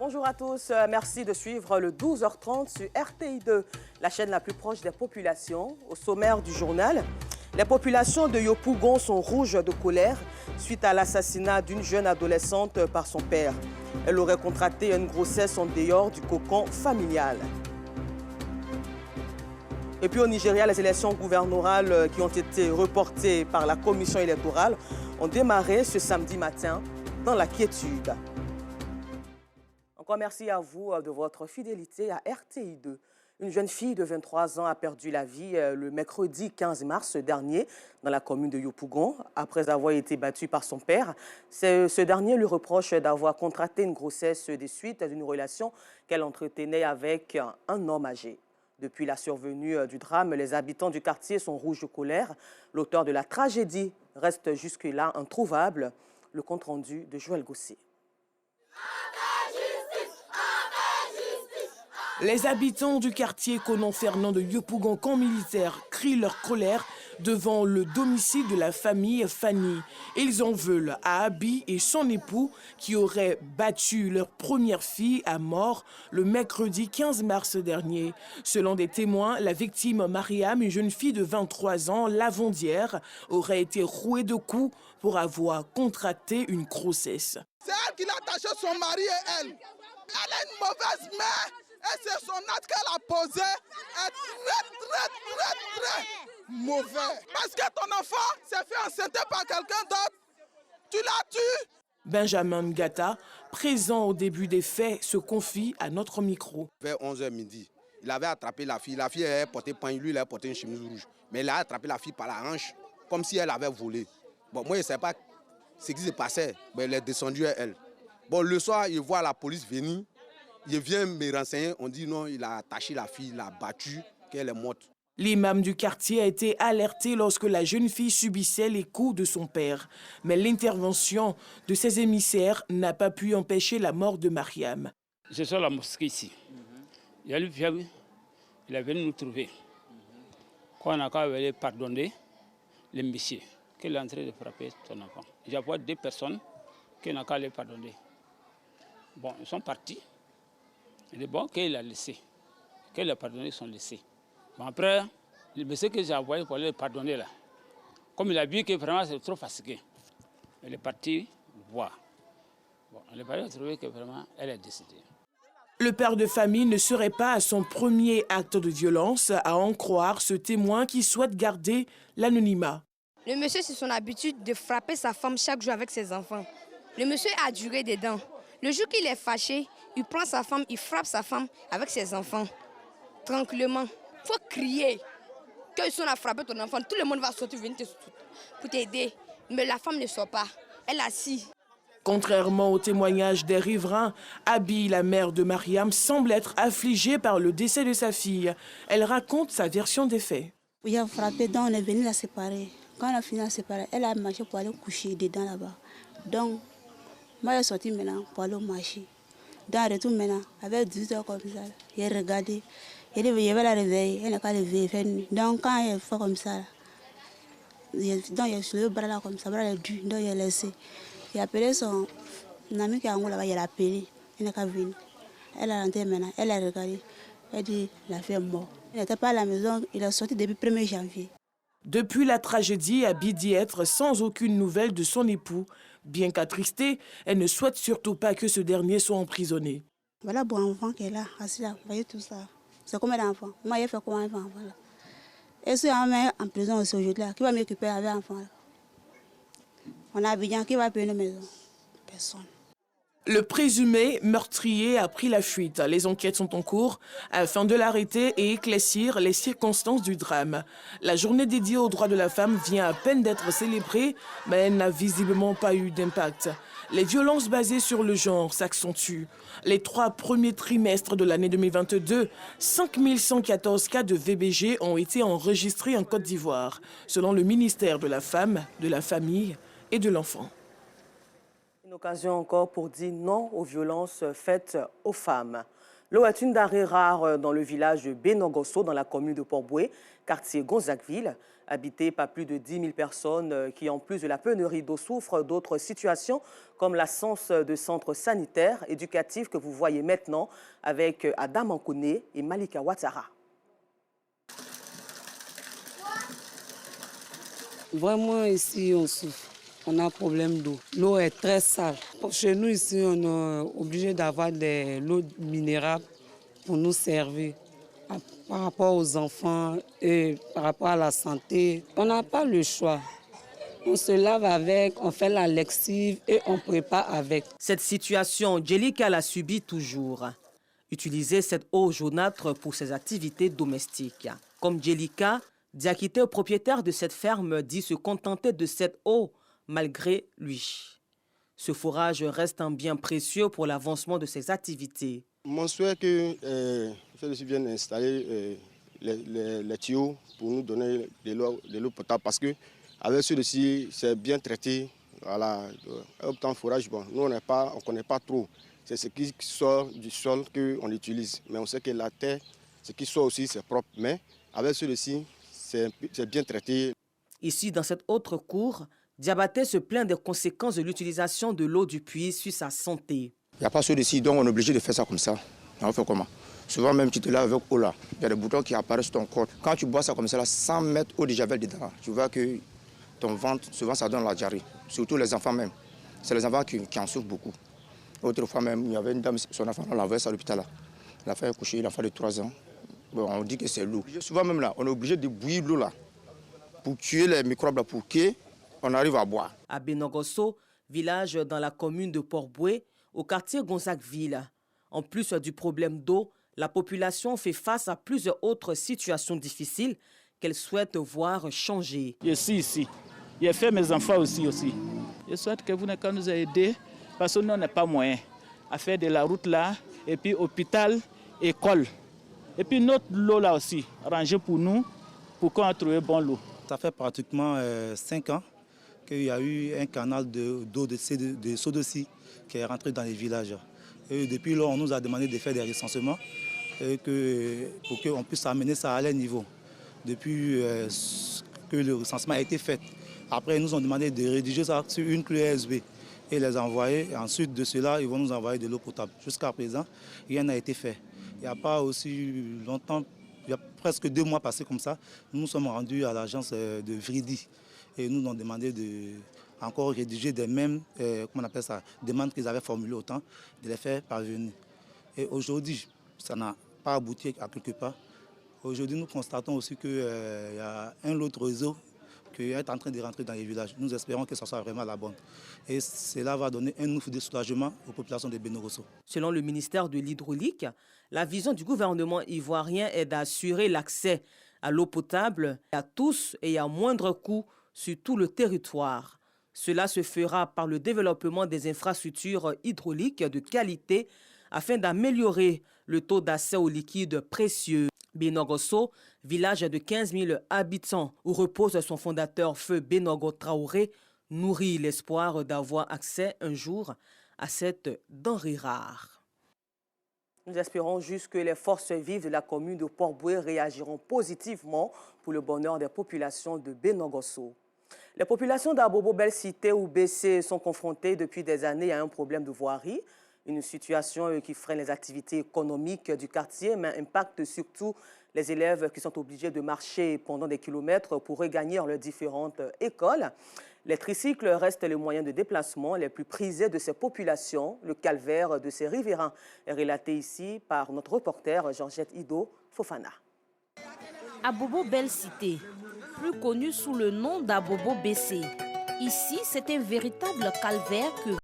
Bonjour à tous, merci de suivre le 12h30 sur RTI2, la chaîne la plus proche des populations. Au sommaire du journal, les populations de Yopougon sont rouges de colère suite à l'assassinat d'une jeune adolescente par son père. Elle aurait contracté une grossesse en dehors du cocon familial. Et puis au Nigeria, les élections gouvernementales qui ont été reportées par la commission électorale ont démarré ce samedi matin dans la quiétude. Encore merci à vous de votre fidélité à RTI2. Une jeune fille de 23 ans a perdu la vie le mercredi 15 mars dernier dans la commune de Yopougon après avoir été battue par son père. Ce dernier lui reproche d'avoir contracté une grossesse des suites d'une relation qu'elle entretenait avec un homme âgé. Depuis la survenue du drame, les habitants du quartier sont rouges de colère. L'auteur de la tragédie reste jusque-là introuvable. Le compte-rendu de Joël Gossé. Les habitants du quartier Conon-Fernand de Yopougon, camp militaire, crient leur colère devant le domicile de la famille Fanny. Ils en veulent à Abi et son époux qui auraient battu leur première fille à mort le mercredi 15 mars dernier. Selon des témoins, la victime Mariam, une jeune fille de 23 ans, lavandière, aurait été rouée de coups pour avoir contracté une grossesse. C'est elle qui a attaché son mari et elle. Elle a une mauvaise mère. Et c'est son acte qu'elle a posé est très mauvais. Parce que ton enfant s'est fait enceinter par quelqu'un d'autre, tu l'as tué. Benjamin Ngata, présent au début des faits, se confie à notre micro. Vers 11h midi, il avait attrapé la fille. La fille avait porté pain, lui il avait porté une chemise rouge. Mais il a attrapé la fille par la hanche, comme si elle avait volé. Bon, moi je ne sais pas ce qui s'est passé, mais elle est descendue à elle. Bon, le soir, il voit la police venir. Il vient me renseigner, on dit non, il a attaché la fille, il l'a battue, qu'elle est morte. L'imam du quartier a été alerté lorsque la jeune fille subissait les coups de son père. Mais l'intervention de ses émissaires n'a pas pu empêcher la mort de Mariam. Je suis à la mosquée ici. Il y a le vieux, il est venu nous trouver. Quand on a qu'à pardonner le monsieur qui est en train de frapper son enfant. J'ai vu 2 personnes qui n'ont qu'à les pardonner. Bon, ils sont partis. Il est bon qu'il a laissé, qu'il a pardonné, ils sont laissés. Bon, après, le monsieur que j'ai envoyé pour les pardonner là, comme il a vu que vraiment c'est trop fatigué, il est parti voir. Bon, il est parti trouver que vraiment elle est décédée. Le père de famille ne serait pas à son premier acte de violence, à en croire ce témoin qui souhaite garder l'anonymat. Le monsieur, c'est son habitude de frapper sa femme chaque jour avec ses enfants. Le monsieur a duré dedans. Le jour qu'il est fâché, il prend sa femme, il frappe sa femme avec ses enfants. Tranquillement. Il faut crier. Quand ils sont à frapper ton enfant, tout le monde va sortir venir pour t'aider. Mais la femme ne sort pas. Elle est assise. Contrairement au témoignage des riverains, Abi, la mère de Mariam, semble être affligée par le décès de sa fille. Elle raconte sa version des faits. Il a frappé, donc on est venu la séparer. Quand on a fini la séparer, elle a marché pour aller coucher dedans là-bas. Donc, moi, je suis sortie maintenant pour aller au marché. Dans le retour maintenant, avec 18 heures comme ça, j'ai regardé. Je vais la réveiller, elle n'a qu'à lever. Donc quand elle fait comme ça, donc il a soulevé le bras là comme ça, le bras est dur, donc il a laissé. Il a appelé son ami qui est en haut là-bas, il a appelé, elle n'a qu'à venir. Elle a rentré maintenant, elle a regardé, elle dit la fille est morte. Elle n'était pas à la maison, il a sorti depuis le 1er janvier. Depuis la tragédie, Abi dit être sans aucune nouvelle de son époux. Bien qu'attristée, elle ne souhaite surtout pas que ce dernier soit emprisonné. Voilà bon enfant qui est là, assis là, vous voyez tout ça. C'est combien d'enfants? Moi, j'ai fait combien d'enfants là? Et si on met en prison aussi aujourd'hui, qui va m'occuper avec l'enfant là? On a Abidjan, qui va payer nos maisons? Personne. Le présumé meurtrier a pris la fuite. Les enquêtes sont en cours afin de l'arrêter et éclaircir les circonstances du drame. La journée dédiée aux droits de la femme vient à peine d'être célébrée, mais elle n'a visiblement pas eu d'impact. Les violences basées sur le genre s'accentuent. Les 3 premiers trimestres de l'année 2022, 5114 cas de VBG ont été enregistrés en Côte d'Ivoire, selon le ministère de la Femme, de la Famille et de l'Enfant. Une occasion encore pour dire non aux violences faites aux femmes. L'eau est une denrée rare dans le village de Benogosso, dans la commune de Port-Boué, quartier Gonzagueville. Habité par plus de 10 000 personnes qui, en plus de la pénurie d'eau, souffrent d'autres situations comme l'absence de centres sanitaires, éducatifs que vous voyez maintenant avec Adam Ankone et Malika Ouattara. Vraiment, ici, on souffre. On a un problème d'eau. L'eau est très sale. Chez nous, ici, on est obligé d'avoir de l'eau minérale pour nous servir. Par rapport aux enfants et par rapport à la santé, on n'a pas le choix. On se lave avec, on fait la lessive et on prépare avec. Cette situation, Jelika la subit toujours. Utiliser cette eau jaunâtre pour ses activités domestiques. Comme Jelika, Diakité, propriétaire de cette ferme, dit se contenter de cette eau malgré lui. Ce forage reste un bien précieux pour l'avancement de ses activités. Mon souhait est que celui-ci vienne installer les tuyaux pour nous donner de l'eau potable parce que avec celui-ci, c'est bien traité. Voilà, autant forage, bon, nous on ne connaît pas trop. C'est ce qui sort du sol qu'on utilise. Mais on sait que la terre, ce qui sort aussi, c'est propre. Mais avec celui-ci, c'est bien traité. Ici, dans cette autre cour, Diabaté se plaint des conséquences de l'utilisation de l'eau du puits sur sa santé. Il n'y a pas celui-ci, donc on est obligé de faire ça comme ça. On fait comment? Souvent même tu te laves avec eau là, il y a des boutons qui apparaissent sur ton corps. Quand tu bois ça comme ça, là, sans mettre eau de javel dedans, tu vois que ton ventre, souvent ça donne la diarrhée. Surtout les enfants même. C'est les enfants qui en souffrent beaucoup. Autrefois même, il y avait une dame, son enfant, on l'envoyait à l'hôpital là. Il a fait coucher, il a fait de 3 ans. Bon, on dit que c'est l'eau. Souvent même là, on est obligé de bouillir l'eau là pour tuer les microbes là, pour qu'on arrive à boire. À Benogosso, village dans la commune de Port-Boué, au quartier Gonzagueville. En plus du problème d'eau, la population fait face à plusieurs autres situations difficiles qu'elle souhaite voir changer. Je suis ici. J'ai fait mes enfants aussi. Je souhaite que vous n'ayez nous aider parce que nous n'avons pas moyen à faire de la route là, et puis hôpital, école. Et puis notre l'eau là aussi, rangée pour nous, pour qu'on ait trouvé bon l'eau. Ça fait pratiquement 5 ans qu'il y a eu un canal d'eau de Sodossi qui est rentré dans les villages. Et depuis là, on nous a demandé de faire des recensements pour qu'on puisse amener ça à leur niveau. Depuis que le recensement a été fait. Après, ils nous ont demandé de rédiger ça sur une clé USB et les envoyer. Et ensuite de cela, ils vont nous envoyer de l'eau potable. Jusqu'à présent, rien n'a été fait. Il n'y a pas aussi longtemps, il y a presque 2 mois passés comme ça, nous nous sommes rendus à l'agence de Vridi et nous ont demandé de encore rédiger des mêmes demandes qu'ils avaient formulées autant, de les faire parvenir. Et aujourd'hui, ça n'a pas abouti à quelque part. Aujourd'hui, nous constatons aussi qu'il y a un autre réseau qui est en train de rentrer dans les villages. Nous espérons que ce soit vraiment la bonne. Et cela va donner un ouf de soulagement aux populations de Benogosso. Selon le ministère de l'Hydraulique, la vision du gouvernement ivoirien est d'assurer l'accès à l'eau potable à tous et à moindre coût sur tout le territoire. Cela se fera par le développement des infrastructures hydrauliques de qualité afin d'améliorer le taux d'accès aux liquides précieux. Benogosso, village de 15 000 habitants où repose son fondateur Feu Benogo Traoré, nourrit l'espoir d'avoir accès un jour à cette denrée rare. Nous espérons juste que les forces vives de la commune de Port-Boué réagiront positivement pour le bonheur des populations de Benogosso. Les populations d'Abobo Belle Cité ou BC sont confrontées depuis des années à un problème de voirie. Une situation qui freine les activités économiques du quartier, mais impacte surtout les élèves qui sont obligés de marcher pendant des kilomètres pour regagner leurs différentes écoles. Les tricycles restent les moyens de déplacement les plus prisés de ces populations. Le calvaire de ces riverains est relaté ici par notre reporter Georgette Ido Fofana. Abobo Belle Cité, plus connu sous le nom d'Abobo BC. Ici, c'est un véritable calvaire que